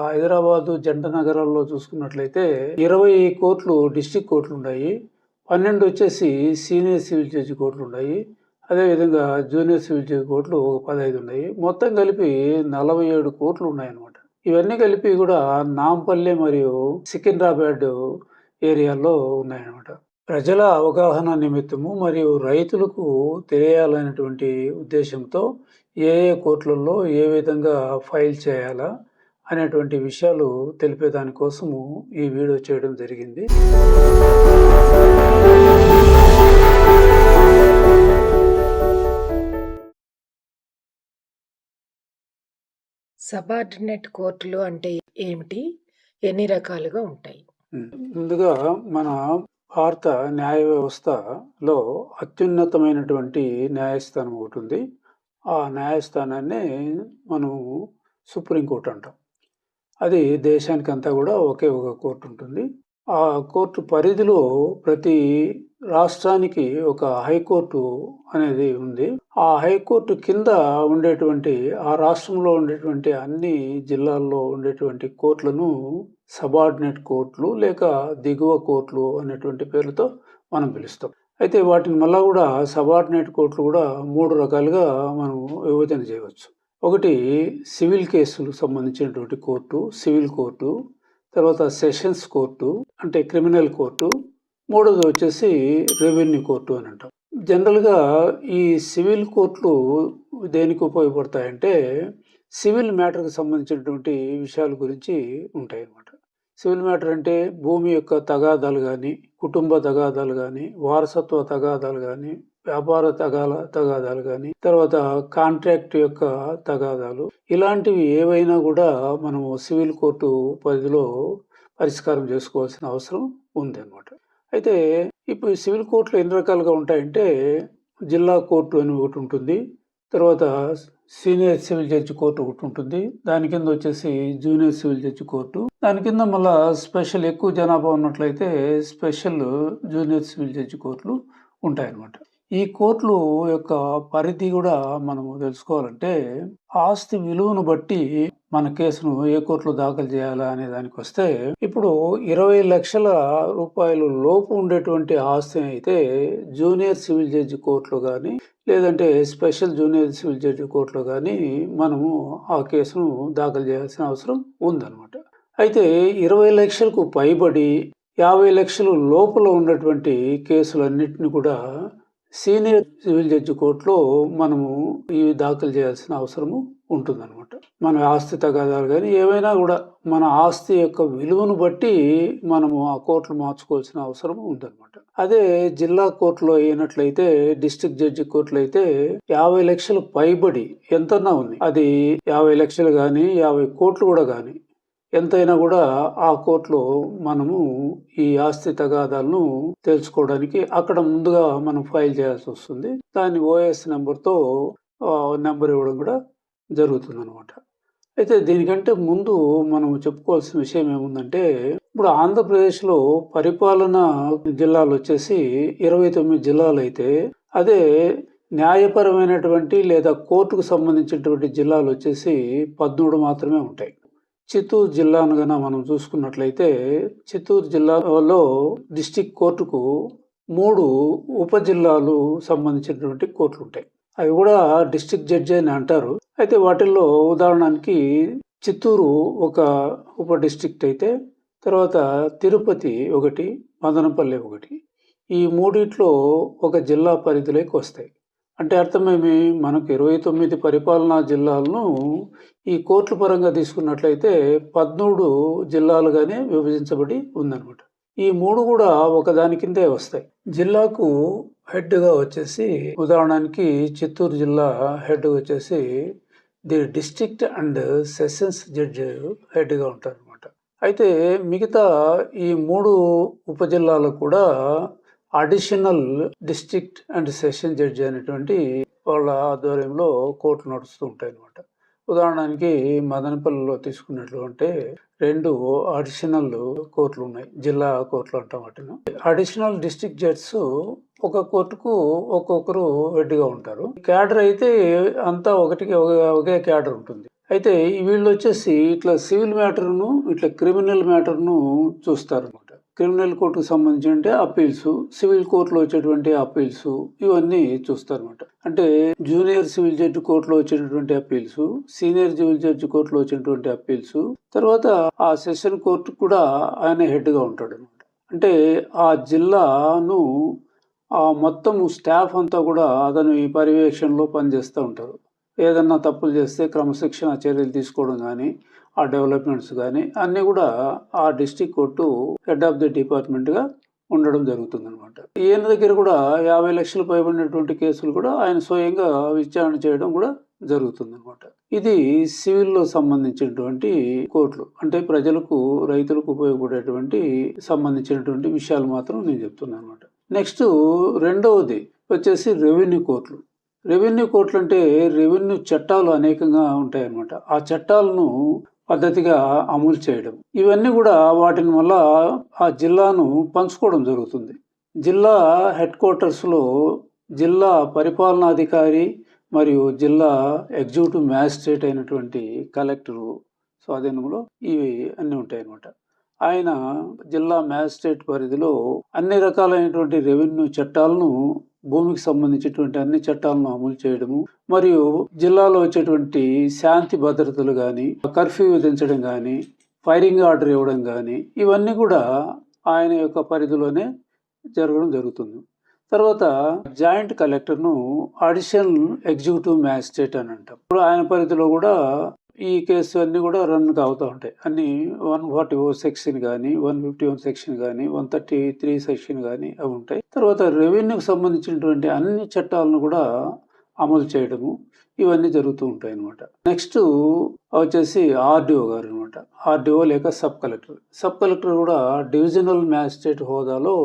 హైదరాబాదు జంట నగరాల్లో చూసుకున్నట్లయితే 20 కోర్టులు డిస్ట్రిక్ట్ కోర్టులు ఉన్నాయి. 12 వచ్చేసి సీనియర్ సివిల్ జడ్జి కోర్టులు ఉన్నాయి. అదేవిధంగా జూనియర్ సివిల్ జడ్జి కోర్టులు 15 ఉన్నాయి. మొత్తం కలిపి 47 కోర్టులు ఉన్నాయన్నమాట. ఇవన్నీ కలిపి కూడా నాంపల్లి మరియు సికింద్రాబాద్ ఏరియాలో ఉన్నాయన్నమాట. ప్రజల అవగాహన నిమిత్తము మరియు రైతులకు తెలియాలనేటువంటి ఉద్దేశంతో ఏ కోర్టులలో ఏ విధంగా ఫైల్ చేయాలా అనేటువంటి విషయాలు తెలిపేదాని కోసము ఈ వీడియో చేయడం జరిగింది. సబార్డినేట్ కోర్టులు అంటే ఏమిటి? ఎన్ని రకాలుగా ఉంటాయి? ముందుగా మన భారత న్యాయ వ్యవస్థలో అత్యున్నతమైనటువంటి న్యాయస్థానం ఒకటి ఉంది. ఆ న్యాయస్థానాన్ని మనం సుప్రీంకోర్టు అంటాం. అది దేశానికంతా కూడా ఒకే ఒక కోర్టు ఉంటుంది. ఆ కోర్టు పరిధిలో ప్రతి రాష్ట్రానికి ఒక హైకోర్టు అనేది ఉంది. ఆ హైకోర్టు కింద ఉండేటువంటి ఆ రాష్ట్రంలో ఉండేటువంటి అన్ని జిల్లాల్లో ఉండేటువంటి కోర్టులను సబార్డినేట్ కోర్టులు లేక దిగువ కోర్టులు అనేటువంటి పేర్లతో మనం పిలుస్తాం. అయితే వాటిని మళ్ళా కూడా సబార్డినేట్ కోర్టులు కూడా 3 రకాలుగా మనం విభజన చేయవచ్చు. ఒకటి సివిల్ కేసులకు సంబంధించినటువంటి కోర్టు, సివిల్ కోర్టు, తర్వాత సెషన్స్ కోర్టు అంటే క్రిమినల్ కోర్టు, మూడోది వచ్చేసి రెవెన్యూ కోర్టు అని అంటాం. జనరల్గా ఈ సివిల్ కోర్టులు దేనికి ఉపయోగపడతాయంటే సివిల్ మ్యాటర్కి సంబంధించినటువంటి విషయాల గురించి ఉంటాయి అన్నమాట. సివిల్ మ్యాటర్ అంటే భూమి యొక్క తగాదాలు కానీ, కుటుంబ తగాదాలు కానీ, వారసత్వ తగాదాలు కానీ, వ్యాపార తగాదాలు కానీ, తర్వాత కాంట్రాక్ట్ యొక్క తగాదాలు, ఇలాంటివి ఏవైనా కూడా మనము సివిల్ కోర్టు పరిధిలో పరిష్కారం చేసుకోవాల్సిన అవసరం ఉంది అన్నమాట. అయితే ఇప్పుడు సివిల్ కోర్టులు ఎన్ని రకాలుగా ఉంటాయంటే జిల్లా కోర్టు అని ఒకటి ఉంటుంది, తర్వాత సీనియర్ సివిల్ జడ్జి కోర్టు ఒకటి ఉంటుంది, దాని కింద వచ్చేసి జూనియర్ సివిల్ జడ్జి కోర్టు, దాని కింద మళ్ళీ స్పెషల్ ఎక్కువ జనాభా ఉన్నట్లయితే స్పెషల్ జూనియర్ సివిల్ జడ్జి కోర్టులు ఉంటాయన్నమాట. ఈ కోర్టులు యొక్క పరిధి కూడా మనము తెలుసుకోవాలంటే ఆస్తి విలువను బట్టి మన కేసును ఏ కోర్టులో దాఖలు చేయాలా అనే దానికి వస్తే, ఇప్పుడు 20 లక్షల రూపాయలు లోపు ఉండేటువంటి ఆస్తి అయితే జూనియర్ సివిల్ జడ్జి కోర్టులో కానీ లేదంటే స్పెషల్ జూనియర్ సివిల్ జడ్జి కోర్టులో కానీ మనము ఆ కేసును దాఖలు చేయాల్సిన అవసరం ఉందన్నమాట. అయితే 20 లక్షలకు పైబడి 50 లక్షలు లోపల ఉన్నటువంటి కేసులన్నింటినీ కూడా సీనియర్ సివిల్ జడ్జి కోర్టులో మనము ఇవి దాఖలు చేయాల్సిన అవసరము ఉంటుందన్నమాట. మన ఆస్తి తగాదాలు కానీ ఏవైనా కూడా మన ఆస్తి యొక్క విలువను బట్టి మనము ఆ కోర్టులు మార్చుకోవాల్సిన అవసరం ఉందన్నమాట. అదే జిల్లా కోర్టులో అయినట్లయితే, డిస్ట్రిక్ట్ జడ్జి కోర్టులో అయితే 50 లక్షలు పైబడి ఎంతన్నా ఉంది, అది 50 లక్షలు కానీ 50 కోట్లు కూడా కానీ ఎంతైనా కూడా ఆ కోర్టులో మనము ఈ ఆస్తి తగాదాలను తెలుసుకోవడానికి అక్కడ ముందుగా మనం ఫైల్ చేయాల్సి వస్తుంది. దాన్ని ఓఎస్ నెంబర్తో నెంబర్ ఇవ్వడం కూడా జరుగుతుంది అనమాట. అయితే దీనికంటే ముందు మనం చెప్పుకోవాల్సిన విషయం ఏముందంటే, ఇప్పుడు ఆంధ్రప్రదేశ్లో పరిపాలన జిల్లాలు వచ్చేసి 29 జిల్లాలు అయితే, అదే న్యాయపరమైనటువంటి లేదా కోర్టుకు సంబంధించినటువంటి జిల్లాలు వచ్చేసి 13 మాత్రమే ఉంటాయి. చిత్తూరు జిల్లాను గన మనం చూసుకున్నట్లయితే, చిత్తూరు జిల్లాలో డిస్టిక్ కోర్టుకు 3 ఉప జిల్లాలు సంబంధించినటువంటి కోర్టులు ఉంటాయి. అవి కూడా డిస్ట్రిక్ట్ జడ్జి అని అంటారు. అయితే వాటిల్లో ఉదాహరణకి చిత్తూరు ఒక ఉప డిస్ట్రిక్ట్ అయితే, తర్వాత తిరుపతి ఒకటి, మదనపల్లి ఒకటి, ఈ మూడిట్లో ఒక జిల్లా పరిధిలోకి వస్తాయి. అంటే అర్థమేమి, మనకు 29 పరిపాలనా జిల్లాలను ఈ కోర్టుల పరంగా తీసుకున్నట్లయితే 13 జిల్లాలుగానే విభజించబడి ఉందన్నమాట. ఈ 3 కూడా ఒకదాని కిందే వస్తాయి. జిల్లాకు హెడ్గా వచ్చేసి ఉదాహరణకి చిత్తూరు జిల్లా హెడ్ వచ్చేసి the district and sessions judge హెడ్గా ఉంటారు అనమాట. అయితే మిగతా ఈ 3 ఉపజిల్లాలకు కూడా additional district and session judge అనేటువంటి వాళ్ళ ఆధ్వర్యంలో కోర్టులు నడుస్తూ ఉంటాయి అన్నమాట. ఉదాహరణకి మదనపల్లిలో తీసుకున్నట్లుంటే 2 అడిషనల్ కోర్టులు ఉన్నాయి, జిల్లా కోర్టులు అంటాం వాటిని. అడిషనల్ డిస్ట్రిక్ట్ జడ్జెస్ ఒక కోర్టుకు ఒక్కొక్కరు హెడ్గా ఉంటారు. క్యాడర్ అయితే అంతా ఒకే క్యాడర్ ఉంటుంది. అయితే వీళ్ళొచ్చేసి ఇట్లా సివిల్ మ్యాటర్‌ను, ఇట్లా క్రిమినల్ మ్యాటర్‌ను చూస్తారనమాట. క్రిమినల్ కోర్ట్‌కి సంబంధించి అంటే అప్పీల్సు, సివిల్ కోర్ట్‌లో వచ్చేటువంటి అప్పీల్సు ఇవన్నీ చూస్తారనమాట. అంటే జూనియర్ సివిల్ జడ్జి కోర్ట్‌లో వచ్చేటటువంటి అప్పీల్సు, సీనియర్ సివిల్ జడ్జి కోర్ట్‌లో వచ్చేటువంటి అప్పీల్సు, తర్వాత ఆ సెషన్ కోర్ట్ కూడా ఆయన హెడ్‌గా ఉంటాడనమాట. అంటే ఆ జిల్లాను మొత్తం స్టాఫ్ అంతా కూడా అతని పర్యవేక్షణలో పనిచేస్తూ ఉంటారు. ఏదన్నా తప్పులు చేస్తే క్రమశిక్షణ చర్యలు తీసుకోవడం గానీ, ఆ డెవలప్‌మెంట్స్ గానీ అన్నీ కూడా ఆ district court head of the డిపార్ట్‌మెంట్‌గా ఉండడం జరుగుతుందనమాట. ఈయన దగ్గర కూడా 50,00,000 పైబడినటువంటి కేసులు కూడా ఆయన స్వయంగా విచారణ చేయడం కూడా జరుగుతుందనమాట. ఇది సివిల్‌లో సంబంధించినటువంటి కోర్టులు. అంటే ప్రజలకు, రైతులకు ఉపయోగపడేటువంటి సంబంధించినటువంటి విషయాలు మాత్రం నేను చెప్తున్నాననమాట. నెక్స్ట్ రెండవది వచ్చేసి రెవెన్యూ కోర్టులు. రెవెన్యూ కోర్టులు అంటే రెవెన్యూ చట్టాలు అనేకంగా ఉంటాయన్నమాట. ఆ చట్టాలను పద్ధతిగా అమలు చేయడం. ఇవన్నీ కూడా వాటిని వల్ల ఆ జిల్లాను పంచుకోవడం జరుగుతుంది. జిల్లా హెడ్ క్వార్టర్స్‌లో జిల్లా పరిపాలనాధికారి మరియు జిల్లా ఎగ్జిక్యూటివ్ మ్యాజిస్ట్రేట్ అయినటువంటి కలెక్టరు స్వాధీనంలో ఇవి అన్నీ ఉంటాయన్నమాట. ఆయన జిల్లా మ్యాజిస్ట్రేట్ పరిధిలో అన్ని రకాలైనటువంటి రెవెన్యూ చట్టాలను, భూమికి సంబంధించినటువంటి అన్ని చట్టాలను అమలు చేయడము, మరియు జిల్లాలో వచ్చేటువంటి శాంతి భద్రతలు గాని, కర్ఫ్యూ విధించడం గాని, ఫైరింగ్ ఆర్డర్ ఇవ్వడం గాని ఇవన్నీ కూడా ఆయన యొక్క పరిధిలోనే జరగడం జరుగుతుంది. తర్వాత జాయింట్ కలెక్టర్‌ను అడిషనల్ ఎగ్జిక్యూటివ్ మ్యాజిస్ట్రేట్ అని అంటాం. ఇప్పుడు ఆయన పరిధిలో కూడా ఈ కేసు అన్నీ కూడా రన్ అవుతూ ఉంటాయి. అన్నీ 140 సెక్షన్ గానీ, 151 సెక్షన్ గానీ, 133 సెక్షన్ గానీ అవి ఉంటాయి. తర్వాత రెవెన్యూకి సంబంధించినటువంటి అన్ని చట్టాలను కూడా అమలు చేయడము ఇవన్నీ జరుగుతూ ఉంటాయన్నమాట. నెక్స్ట్ వచ్చేసి ఆర్‌డీఓ గారనమాట. ఆర్‌డీఓ లేక సబ్ కలెక్టర్. సబ్ కలెక్టర్ కూడా డివిజనల్ మ్యాజిస్ట్రేట్ హోదాలో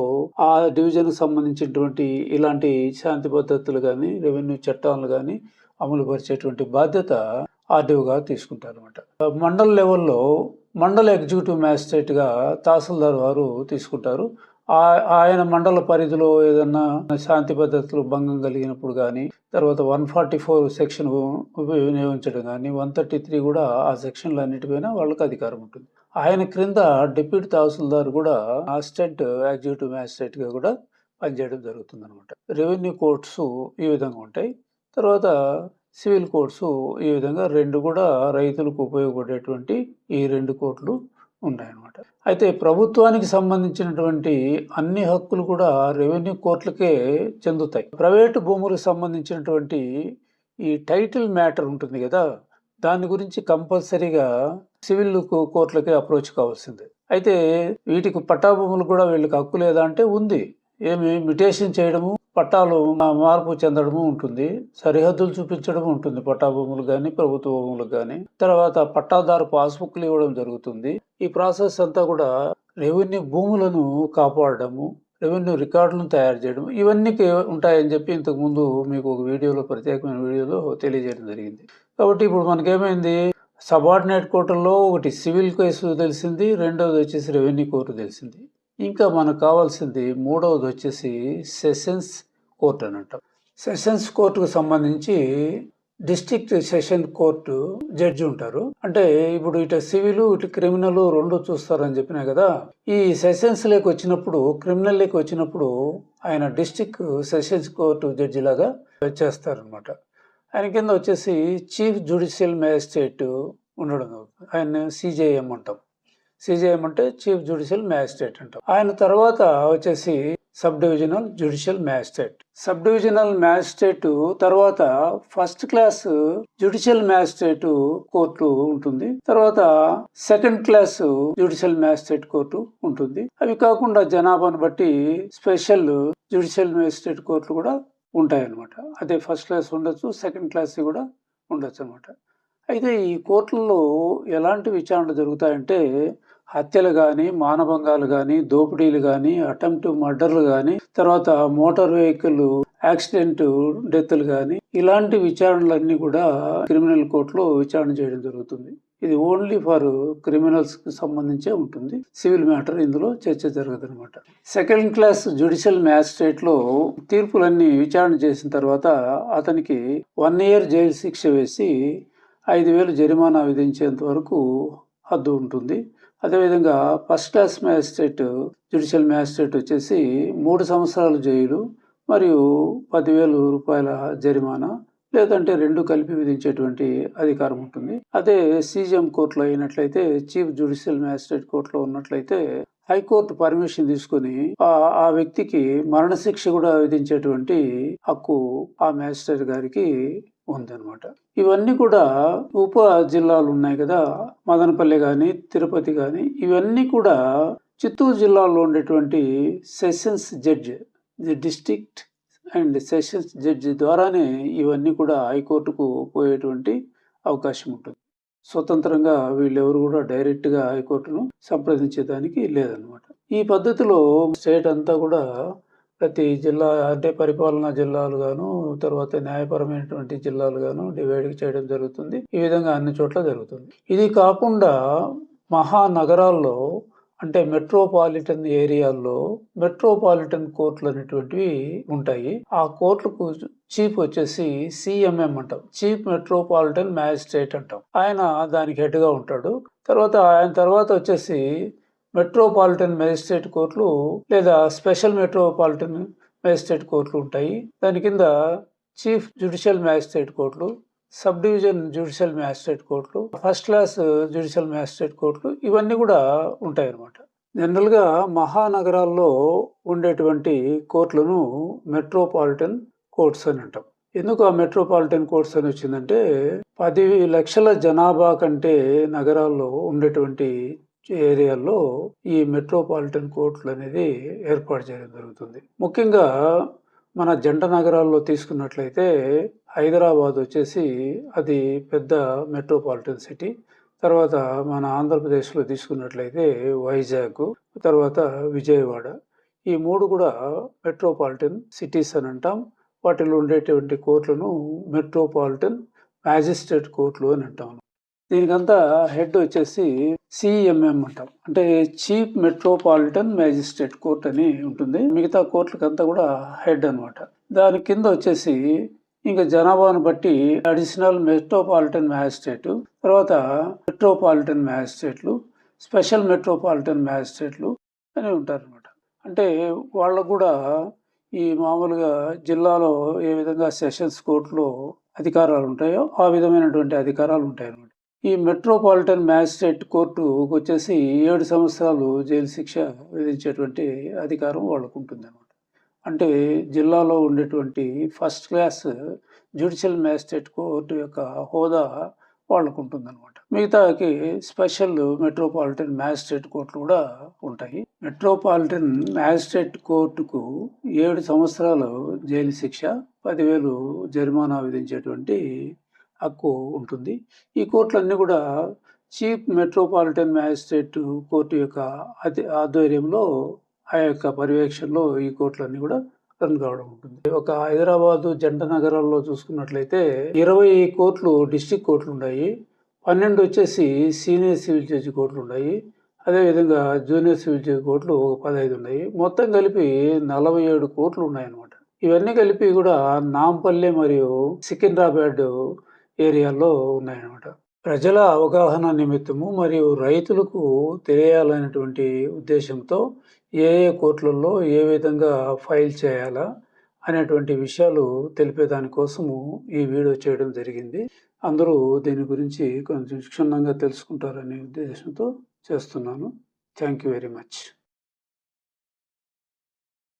ఆ డివిజన్‌కి సంబంధించినటువంటి ఇలాంటి శాంతి భద్రతలు గానీ, రెవెన్యూ చట్టాలను గానీ అమలు పరిచేటువంటి బాధ్యత ఆర్‌డీఓగా తీసుకుంటారనమాట. మండల్ లెవెల్‌లో మండల ఎగ్జిక్యూటివ్ మ్యాజిస్ట్రేట్‌గా తహసీల్దార్ వారు తీసుకుంటారు. ఆయన మండల పరిధిలో ఏదన్నా శాంతి భద్రతలు భంగం కలిగినప్పుడు గానీ, తర్వాత 144 సెక్షన్ వినియోగించడం గానీ, 133 కూడా ఆ సెక్షన్‌లన్నిటిపైన వాళ్ళకి అధికారం ఉంటుంది. ఆయన క్రింద డిప్యూటీ తహసీల్దార్ కూడా అసిస్టెంట్ ఎగ్జిక్యూటివ్ మ్యాజిస్ట్రేట్‌గా కూడా పనిచేయడం జరుగుతుందనమాట. రెవెన్యూ కోర్ట్స్ ఈ విధంగా ఉంటాయి. తర్వాత సివిల్ కోర్ట్స్ ఈ విధంగా 2 కూడా రైతులకు ఉపయోగపడేటువంటి ఈ 2 కోర్టులు ఉన్నాయన్నమాట. అయితే ప్రభుత్వానికి సంబంధించినటువంటి అన్ని హక్కులు కూడా రెవెన్యూ కోర్టులకే చెందుతాయి. ప్రైవేటు భూములకు సంబంధించినటువంటి ఈ టైటిల్ మ్యాటర్ ఉంటుంది కదా, దాని గురించి కంపల్సరీగా సివిల్ కోర్టులకే అప్రోచ్ కావాల్సిందే. అయితే వీటికి పట్టా భూములు కూడా వీళ్ళకి హక్కు లేదా అంటే ఉంది. మ్యుటేషన్ చేయడము, పట్టాలు మార్పు చెందడము ఉంటుంది. సరిహద్దులు చూపించడం ఉంటుంది పట్టా భూములు కానీ, ప్రభుత్వ భూములకు కానీ. తర్వాత పట్టాదారు పాస్బుక్లు ఇవ్వడం జరుగుతుంది. ఈ ప్రాసెస్ అంతా కూడా రెవెన్యూ భూములను కాపాడడము, రెవెన్యూ రికార్డులను తయారు చేయడం ఇవన్నీ ఉంటాయని చెప్పి ఇంతకు ముందు మీకు ఒక వీడియోలో, ప్రత్యేకమైన వీడియోలో తెలియజేయడం జరిగింది. కాబట్టి ఇప్పుడు మనకేమైంది, సబార్డినేట్ కోర్టుల్లో ఒకటి సివిల్ కేసు తెలిసింది, రెండవది వచ్చేసి రెవెన్యూ కోర్టు తెలిసింది. ఇంకా మనకు కావాల్సింది మూడవది వచ్చేసి సెషన్స్ కోర్టు అని అంటాం. సెషన్స్ కోర్టుకు సంబంధించి డిస్ట్రిక్ట్ సెషన్ కోర్టు జడ్జి ఉంటారు. అంటే ఇప్పుడు ఇటు సివిల్, ఇటు క్రిమినల్ 2 చూస్తారని చెప్పినా కదా. ఈ సెషన్స్ లేక వచ్చినప్పుడు, క్రిమినల్ లేక వచ్చినప్పుడు ఆయన డిస్ట్రిక్ట్ సెషన్స్ కోర్టు జడ్జి లాగా చేస్తారనమాట. ఆయన కింద వచ్చేసి చీఫ్ జ్యుడిషియల్ మ్యాజిస్ట్రేట్ ఉండడం. ఆయన సిజేఎం అంటాం. సిజేఎం అంటే చీఫ్ జ్యుడిషియల్ మ్యాజిస్ట్రేట్ అంటాం. ఆయన తర్వాత వచ్చేసి sub divisional judicial magistrate. Sub divisional magistrate తర్వాత first class judicial magistrate court ఉంటుంది. తర్వాత second class judicial magistrate court ఉంటుంది. అవి కాకుండా జనాభాను బట్టి స్పెషల్ జ్యుడిషియల్ మ్యాజిస్ట్రేట్ కోర్టులు కూడా ఉంటాయన్నమాట. అదే ఫస్ట్ క్లాస్ ఉండొచ్చు, సెకండ్ క్లాస్ కూడా ఉండొచ్చు అనమాట. అయితే ఈ కోర్టుల్లో ఎలాంటి విచారణలు జరుగుతాయంటే, హత్యలు కానీ, మానభంగాలు కానీ, దోపిడీలు కానీ, అటెంప్ట్ మర్డర్లు కానీ, తర్వాత మోటార్ వెహికల్ యాక్సిడెంట్ డెత్లు కానీ, ఇలాంటి విచారణలన్నీ కూడా క్రిమినల్ కోర్టులో విచారణ చేయడం జరుగుతుంది. ఇది ఓన్లీ ఫర్ క్రిమినల్స్ కి సంబంధించే ఉంటుంది. సివిల్ మ్యాటర్ ఇందులో చర్చ జరగదు అనమాట. సెకండ్ క్లాస్ జ్యుడిషియల్ మ్యాజిస్ట్రేట్ లో తీర్పులన్నీ విచారణ చేసిన తర్వాత అతనికి 1 year జైలు శిక్ష వేసి 5,000 జరిమానా విధించేంత వరకు హద్దు ఉంటుంది. అదేవిధంగా first class magistrate, judicial magistrate వచ్చేసి 3 సంవత్సరాలు జైలు మరియు 10,000 జరిమానా, లేదంటే 2 కలిపి విధించేటువంటి అధికారం ఉంటుంది. అదే సీజీఎం కోర్టులో అయినట్లయితే, చీఫ్ జ్యుడిషియల్ మ్యాజిస్ట్రేట్ కోర్టులో ఉన్నట్లయితే హైకోర్టు పర్మిషన్ తీసుకుని ఆ వ్యక్తికి మరణశిక్ష కూడా విధించేటువంటి హక్కు ఆ మ్యాజిస్ట్రేట్ గారికి ఉందన్నమాట. ఇవన్నీ కూడా ఉప జిల్లాలు ఉన్నాయి కదా, మదనపల్లి కానీ, తిరుపతి కానీ, ఇవన్నీ కూడా చిత్తూరు జిల్లాలో ఉండేటువంటి sessions judge, the district and sessions judge ద్వారానే ఇవన్నీ కూడా హైకోర్టుకు పోయేటువంటి అవకాశం ఉంటుంది. స్వతంత్రంగా వీళ్ళెవరు కూడా డైరెక్ట్గా హైకోర్టును సంప్రదించేదానికి లేదనమాట. ఈ పద్ధతిలో స్టేట్ అంతా కూడా ప్రతి జిల్లా అంటే పరిపాలనా జిల్లాలు గాను, తర్వాత న్యాయపరమైనటువంటి జిల్లాలు గాను డివైడ్ చేయడం జరుగుతుంది. ఈ విధంగా అన్ని చోట్ల జరుగుతుంది. ఇది కాకుండా మహానగరాల్లో అంటే మెట్రోపాలిటన్ ఏరియాల్లో మెట్రోపాలిటన్ కోర్టులు అనేటువంటివి ఉంటాయి. ఆ కోర్టులకు చీఫ్ వచ్చేసి సిఎంఎం అంటాం, చీఫ్ మెట్రోపాలిటన్ మ్యాజిస్ట్రేట్ అంటాం. ఆయన దానికి హెడ్ గా ఉంటాడు. ఆయన తర్వాత వచ్చేసి మెట్రోపాలిటన్ మేజిస్ట్రేట్ కోర్టులు లేదా స్పెషల్ మెట్రోపాలిటన్ మేజిస్ట్రేట్ కోర్టులు ఉంటాయి. దాని కింద చీఫ్ జ్యుడిషియల్ మ్యాజిస్ట్రేట్ కోర్టులు, సబ్ డివిజన్ జ్యుడిషియల్ మ్యాజిస్ట్రేట్ కోర్టులు, ఫస్ట్ క్లాస్ జ్యుడిషియల్ మ్యాజిస్ట్రేట్ కోర్టులు, ఇవన్నీ కూడా ఉంటాయి అన్నమాట. జనరల్గా మహానగరాల్లో ఉండేటువంటి కోర్టులను మెట్రోపాలిటన్ కోర్ట్స్ అని అంటాం. ఎందుకు ఆ మెట్రోపాలిటన్ కోర్ట్స్ అని వచ్చిందంటే 10 లక్షల జనాభా కంటే నగరాల్లో ఉండేటువంటి ఏరియాల్లో ఈ మెట్రోపాలిటన్ కోర్టులు అనేది ఏర్పాటు చేయడం జరుగుతుంది. ముఖ్యంగా మన జంట నగరాల్లో తీసుకున్నట్లయితే హైదరాబాద్ వచ్చేసి అది పెద్ద మెట్రోపాలిటన్ సిటీ. తర్వాత మన ఆంధ్రప్రదేశ్లో తీసుకున్నట్లయితే వైజాగ్, తర్వాత విజయవాడ, ఈ 3 కూడా మెట్రోపాలిటన్ సిటీస్ అని అంటాం. వాటిలో ఉండేటువంటి కోర్టులను మెట్రోపాలిటన్ మ్యాజిస్ట్రేట్ కోర్టులు అని అంటాం. దీనికంతా హెడ్ వచ్చేసి సిఎంఎం అంటాం, అంటే చీఫ్ మెట్రోపాలిటన్ మ్యాజిస్ట్రేట్ కోర్ట్ అని ఉంటుంది. మిగతా కోర్టులకంతా కూడా హెడ్ అనమాట. దాని కింద వచ్చేసి ఇంకా జనాభాను బట్టి అడిషనల్ మెట్రోపాలిటన్ మ్యాజిస్ట్రేట్, తర్వాత మెట్రోపాలిటన్ మ్యాజిస్ట్రేట్లు, స్పెషల్ మెట్రోపాలిటన్ మ్యాజిస్ట్రేట్లు అని ఉంటారు అనమాట. అంటే వాళ్ళకు కూడా ఈ మామూలుగా జిల్లాలో ఏ విధంగా సెషన్స్ కోర్టులో అధికారాలు ఉంటాయో ఆ విధమైనటువంటి అధికారాలు ఉంటాయి అన్నమాట. ఈ మెట్రోపాలిటన్ మ్యాజిస్ట్రేట్ కోర్టు వచ్చేసి 7 సంవత్సరాలు జైలు శిక్ష విధించేటువంటి అధికారం వాళ్ళకు ఉంటుంది అనమాట. అంటే జిల్లాలో ఉండేటువంటి first class judicial magistrate court యొక్క హోదా వాళ్ళకు ఉంటుంది అనమాట. మిగతాకి స్పెషల్ మెట్రోపాలిటన్ మ్యాజిస్ట్రేట్ కోర్టులు కూడా ఉంటాయి. మెట్రోపాలిటన్ మ్యాజిస్ట్రేట్ కోర్టుకు 7 సంవత్సరాలు జైలు శిక్ష, 10,000 జరిమానా విధించేటువంటి హక్కు ఉంటుంది. ఈ కోర్టులన్నీ కూడా చీఫ్ మెట్రోపాలిటన్ మ్యాజిస్ట్రేట్ కోర్టు యొక్క ఆధ్వర్యంలో, ఆ యొక్క పర్యవేక్షణలో ఈ కోర్టులన్నీ కూడా రన్ కావడం ఉంటుంది. ఒక హైదరాబాదు జంట నగరాల్లో చూసుకున్నట్లయితే 20 కోర్టులు డిస్ట్రిక్ట్ కోర్టులు ఉన్నాయి, 12 వచ్చేసి సీనియర్ సివిల్ జడ్జి కోర్టులు ఉన్నాయి. అదేవిధంగా జూనియర్ సివిల్ జడ్జి కోర్టులు 15 ఉన్నాయి. మొత్తం కలిపి 47 కోర్టులు ఉన్నాయన్నమాట. ఇవన్నీ కలిపి కూడా నాంపల్లి మరియు సికింద్రాబాద్ ఏరియాలో ఉన్నాయన్నమాట. ప్రజల అవగాహన నిమిత్తము మరియు రైతులకు తెలియాలనేటువంటి ఉద్దేశంతో ఏ కోర్టులలో ఏ విధంగా ఫైల్ చేయాలా అనేటువంటి విషయాలు తెలిపేదానికోసము ఈ వీడియో చేయడం జరిగింది. అందరూ దీని గురించి కొంచెం క్షుణ్ణంగా తెలుసుకుంటారనే ఉద్దేశంతో చేస్తున్నాను. Thank you very much.